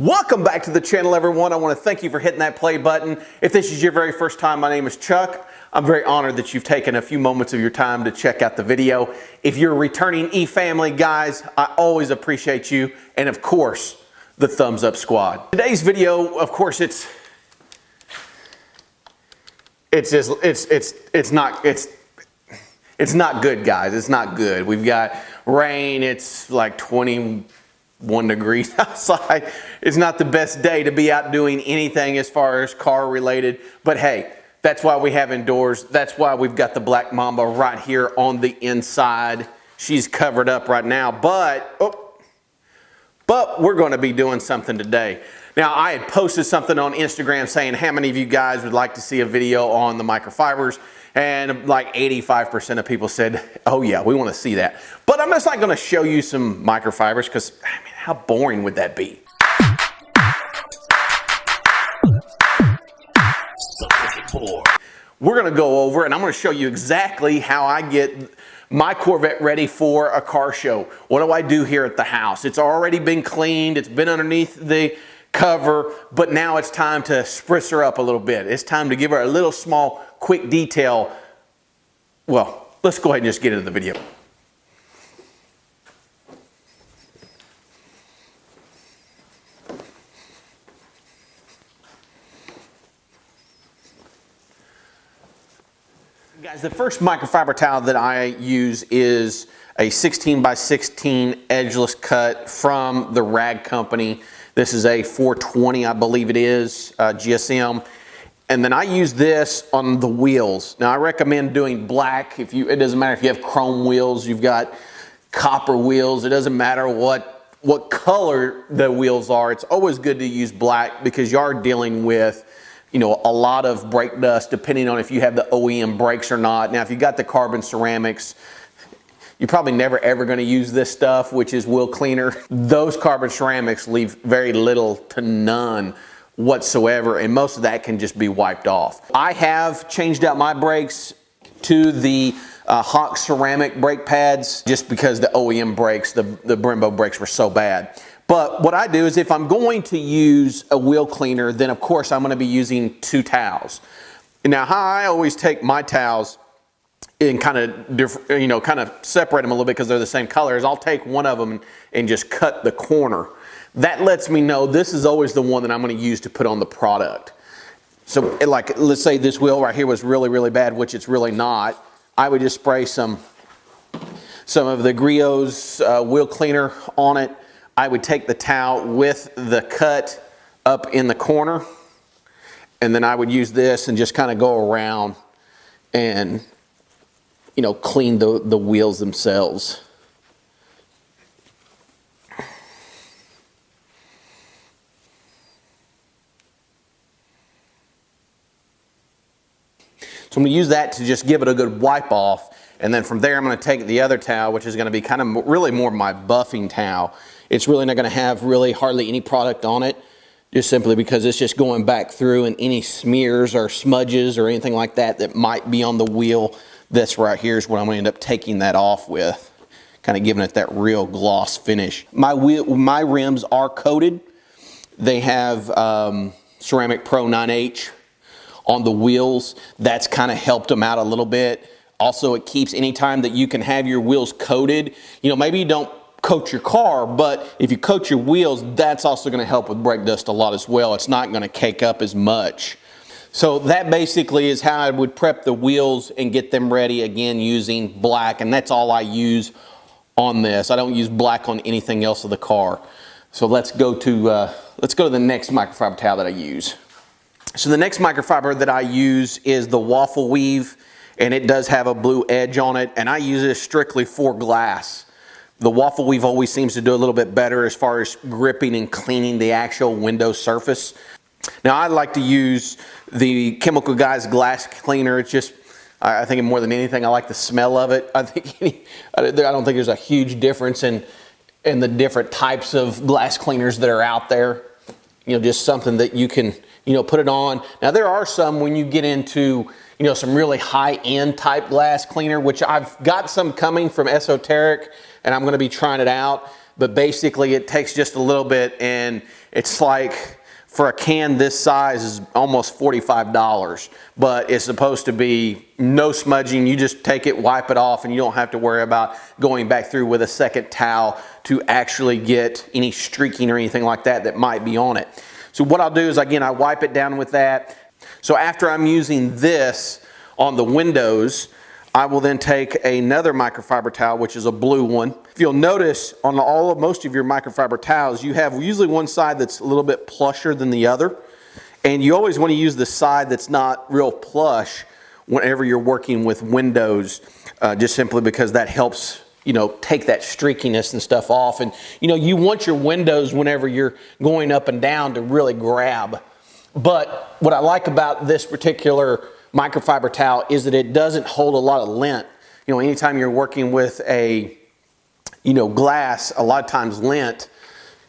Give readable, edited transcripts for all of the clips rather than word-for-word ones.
Welcome back to the channel, everyone. I want to thank you for hitting that play button. If this is your very first time, my name is Chuck. I'm very honored that you've taken a few moments of your time to check out the video. If you're a returning family, guys, I always appreciate you. And of course, the thumbs up squad. Today's video, of course, it's not good, guys. It's not good. We've got rain. It's like 21 degrees outside. It's not the best day to be out doing anything as far as car related, but hey, that's why we have indoors. That's why we've got the Black Mamba right here on the inside. She's covered up right now, but we're going to be doing something today. Now, I had posted something on Instagram saying how many of you guys would like to see a video on the microfibers, and like 85% of people said, oh yeah, we want to see that. But I'm just not going to show you some microfibers because, I mean, how boring would that be? We're going to go over and I'm going to show you exactly how I get my Corvette ready for a car show. What do I do here at the house? It's already been cleaned. It's been underneath the cover, but now it's time to spruce her up a little bit. It's time to give her a little small, quick detail. Well, let's go ahead and just get into the video. Guys, the first microfiber towel that I use is a 16 by 16 edgeless cut from the Rag Company. This is a 420, I believe it is, GSM. And then I use this on the wheels. Now I recommend doing black. It doesn't matter if you have chrome wheels, you've got copper wheels. It doesn't matter what color the wheels are. It's always good to use black because you are dealing with, you know, a lot of brake dust depending on if you have the OEM brakes or not. Now, if you got the carbon ceramics, you're probably never ever going to use this stuff, which is wheel cleaner. Those carbon ceramics leave very little to none whatsoever, and most of that can just be wiped off. I have changed out my brakes to the Hawk ceramic brake pads just because the OEM brakes, the Brembo brakes were so bad. But what I do is if I'm going to use a wheel cleaner, then of course I'm going to be using two towels. Now, how I always take my towels and kind of separate them a little bit because they're the same colors. I'll take one of them and just cut the corner. That lets me know this is always the one that I'm going to use to put on the product. So like, let's say this wheel right here was really, really bad, which it's really not. I would just spray some of the Griot's wheel cleaner on it. I would take the towel with the cut up in the corner, and then I would use this and just kind of go around and, you know, clean the wheels themselves. So I'm going to use that to just give it a good wipe off, and then from there I'm going to take the other towel, which is going to be kind of really more my buffing towel. It's really not going to have really hardly any product on it, just simply because it's just going back through, and any smears or smudges or anything like that might be on the wheel. This right here is what I'm going to end up taking that off with, kind of giving it that real gloss finish. My rims are coated. They have Ceramic Pro 9H on the wheels. That's kind of helped them out a little bit. Also, it keeps, anytime that you can have your wheels coated, you know, maybe you don't coat your car, but if you coat your wheels, that's also going to help with brake dust a lot as well. It's not going to cake up as much. So that basically is how I would prep the wheels and get them ready, again using black, and that's all I use on this. I don't use black on anything else of the car. So let's go to the next microfiber towel that I use. So the next microfiber that I use is the Waffle Weave, and it does have a blue edge on it, and I use it strictly for glass. The Waffle Weave always seems to do a little bit better as far as gripping and cleaning the actual window surface. Now, I like to use the Chemical Guys glass cleaner. It's just, I think more than anything, I like the smell of it. I don't think there's a huge difference in the different types of glass cleaners that are out there. You know, just something that you can, you know, put it on. Now, there are some when you get into, you know, some really high-end type glass cleaner, which I've got some coming from Esoteric, and I'm going to be trying it out. but basically it takes just a little bit, and it's like, for a can this size is almost $45, but it's supposed to be no smudging. You just take it, wipe it off, and you don't have to worry about going back through with a second towel to actually get any streaking or anything like that that might be on it. So what I'll do is, again, I wipe it down with that. So after I'm using this on the windows, I will then take another microfiber towel, which is a blue one. If you'll notice, on most of your microfiber towels, you have usually one side that's a little bit plusher than the other. And you always want to use the side that's not real plush whenever you're working with windows, just simply because that helps, you know, take that streakiness and stuff off. And, you know, you want your windows whenever you're going up and down to really grab. But what I like about this particular microfiber towel is that it doesn't hold a lot of lint. You know, anytime you're working with a, you know, glass, a lot of times lint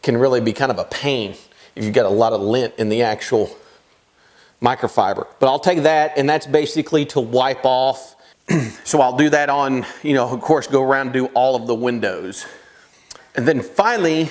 can really be kind of a pain if you've got a lot of lint in the actual microfiber. But I'll take that, and that's basically to wipe off. So I'll do that on, you know, of course, go around and do all of the windows. And then finally,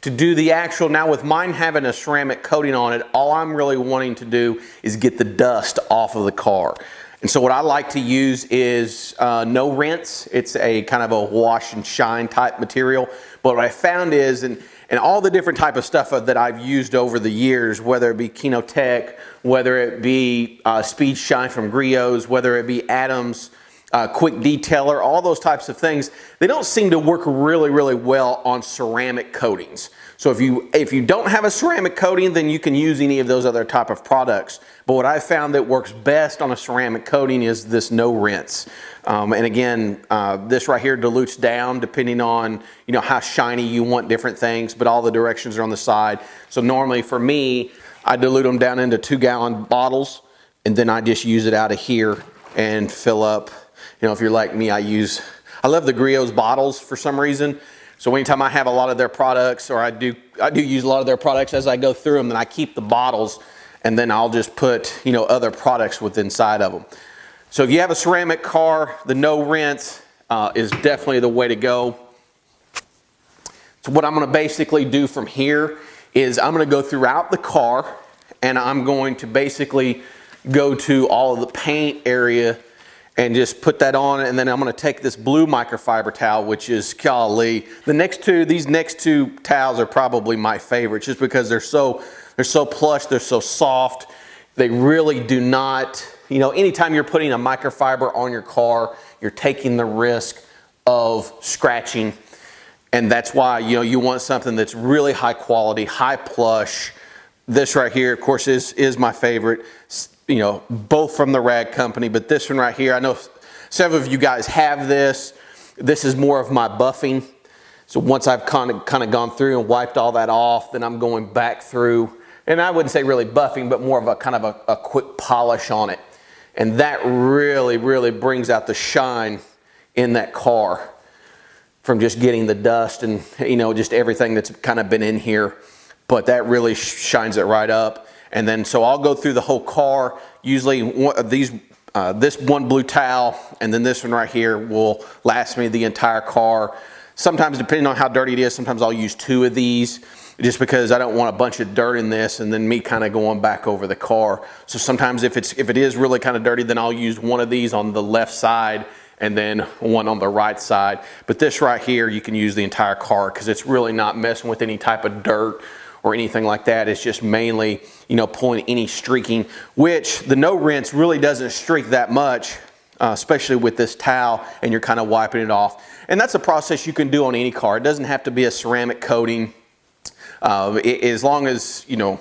to do the actual, now with mine having a ceramic coating on it, all I'm really wanting to do is get the dust off of the car. And so what I like to use is no rinse. It's a kind of a wash and shine type material. But what I found is, and all the different type of stuff that I've used over the years, whether it be Kinotech, whether it be Speed Shine from Griots, whether it be Adams, Quick Detailer, all those types of things, they don't seem to work really, really well on ceramic coatings. So if you don't have a ceramic coating, then you can use any of those other type of products. But what I found that works best on a ceramic coating is this no rinse. And again, this right here dilutes down depending on, you know, how shiny you want different things, but all the directions are on the side. So normally for me, I dilute them down into 2-gallon bottles, and then I just use it out of here and fill up. You know, if you're like me, I love the Griots bottles for some reason. So anytime I have a lot of their products, or I do use a lot of their products as I go through them, then I keep the bottles, and then I'll just put, you know, other products within inside of them. So if you have a ceramic car, the no rinse is definitely the way to go. So what I'm going to basically do from here is I'm going to go throughout the car, and I'm going to basically go to all of the paint area and just put that on, and then I'm going to take this blue microfiber towel, which is, golly, these next two towels are probably my favorite, just because they're so plush, they're so soft. They really do not, you know, anytime you're putting a microfiber on your car, you're taking the risk of scratching, and that's why, you know, you want something that's really high quality, high plush. This right here, of course, is my favorite. You know, both from the rag company, but this one right here, I know several of you guys have this. This is more of my buffing. So once I've kind of gone through and wiped all that off, then I'm going back through, and I wouldn't say really buffing, but more of a kind of a quick polish on it. And that really, really brings out the shine in that car from just getting the dust and, you know, just everything that's kind of been in here. But that really shines it right up. And then, so I'll go through the whole car. Usually this one blue towel and then this one right here will last me the entire car. Sometimes, depending on how dirty it is, sometimes I'll use 2 of these, just because I don't want a bunch of dirt in this and then me kind of going back over the car. So sometimes if it is really kind of dirty, then I'll use one of these on the left side and then one on the right side. But this right here, you can use the entire car because it's really not messing with any type of dirt or anything like that. It's just mainly, you know, pulling any streaking, which the no rinse really doesn't streak that much, especially with this towel, and you're kind of wiping it off. And that's a process you can do on any car. It doesn't have to be a ceramic coating. As long as, you know,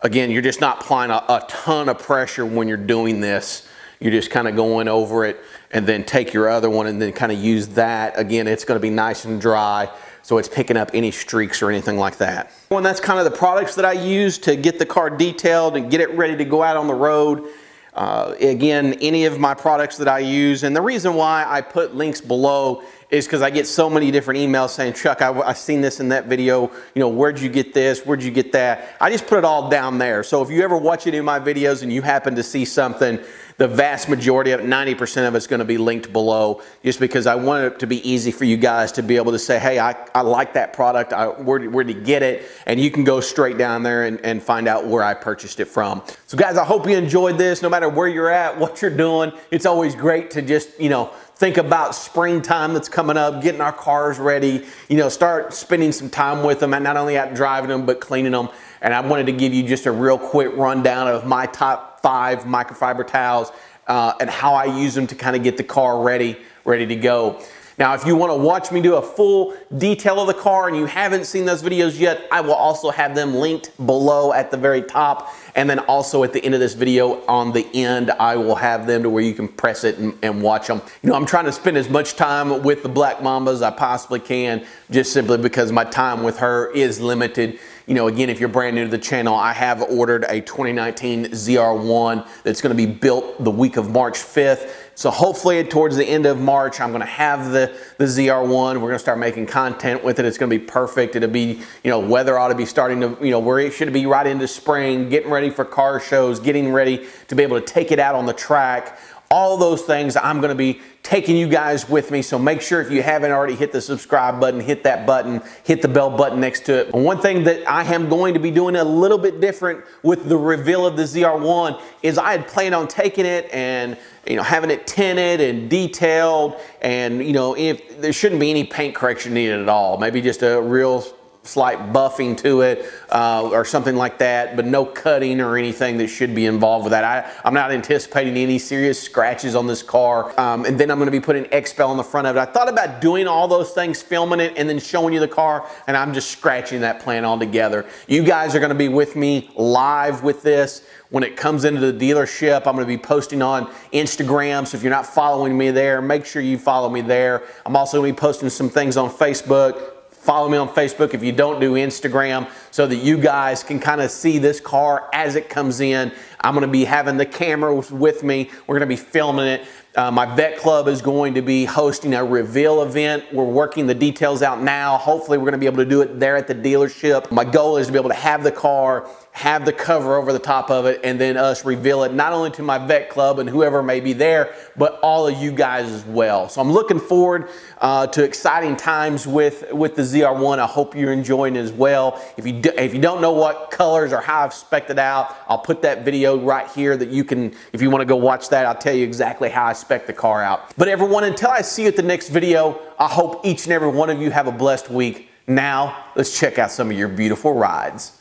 again, you're just not applying a ton of pressure when you're doing this. You're just kind of going over it, and then take your other one and then kind of use that. Again, it's going to be nice and dry, so it's picking up any streaks or anything like that. And that's kind of the products that I use to get the car detailed and get it ready to go out on the road. Again, any of my products that I use, and the reason why I put links below is because I get so many different emails saying, Chuck, I've seen this in that video, you know, where'd you get this, where'd you get that? I just put it all down there. So if you ever watch any of my videos and you happen to see something the vast majority of it, 90% of it's going to be linked below, just because I want it to be easy for you guys to be able to say, hey, I like that product, where to get it, and you can go straight down there and find out where I purchased it from. So guys, I hope you enjoyed this. No matter where you're at, what you're doing, it's always great to just, you know, think about springtime that's coming up, getting our cars ready, you know, start spending some time with them, and not only out driving them, but cleaning them. And I wanted to give you just a real quick rundown of my top 5 microfiber towels and how I use them to kind of get the car ready to go. Now, if you want to watch me do a full detail of the car and you haven't seen those videos yet, I will also have them linked below at the very top. And then also at the end of this video on the end, I will have them to where you can press it and watch them. You know, I'm trying to spend as much time with the Black Mamba as I possibly can, just simply because my time with her is limited. You know, again, if you're brand new to the channel, I have ordered a 2019 ZR1 that's going to be built the week of March 5th. So hopefully towards the end of March, I'm going to have the ZR1. We're going to start making content with it. It's going to be perfect. It'll be, you know, weather ought to be starting to, you know, where it should be right into spring, getting ready for car shows, getting ready to be able to take it out on the track. All those things I'm going to be taking you guys with me. So make sure if you haven't already hit the subscribe button, hit that button, hit the bell button next to it. And one thing that I am going to be doing a little bit different with the reveal of the ZR1 is I had planned on taking it and, you know, having it tinted and detailed, and, you know, if there shouldn't be any paint correction needed at all, maybe just a real slight buffing to it or something like that, but no cutting or anything that should be involved with that. I'm not anticipating any serious scratches on this car. And then I'm going to be putting XPEL on the front of it. I thought about doing all those things, filming it, and then showing you the car, and I'm just scratching that plan altogether. You guys are going to be with me live with this. When it comes into the dealership, I'm going to be posting on Instagram, so if you're not following me there, make sure you follow me there. I'm also going to be posting some things on Facebook. Follow me on Facebook if you don't do Instagram, so that you guys can kind of see this car as it comes in. I'm going to be having the cameras with me. We're going to be filming it. My vet club is going to be hosting a reveal event. We're working the details out now. Hopefully we're going to be able to do it there at the dealership. My goal is to be able to have the car, have the cover over the top of it, and then us reveal it not only to my vet club and whoever may be there, but all of you guys as well. So I'm looking forward to exciting times with the ZR1. I hope you're enjoying it as well. If you don't know what colors or how I've spec'd it out, I'll put that video right here that you can, if you want to go watch that, I'll tell you exactly how I spec the car out. But everyone, until I see you at the next video, I hope each and every one of you have a blessed week. Now, let's check out some of your beautiful rides.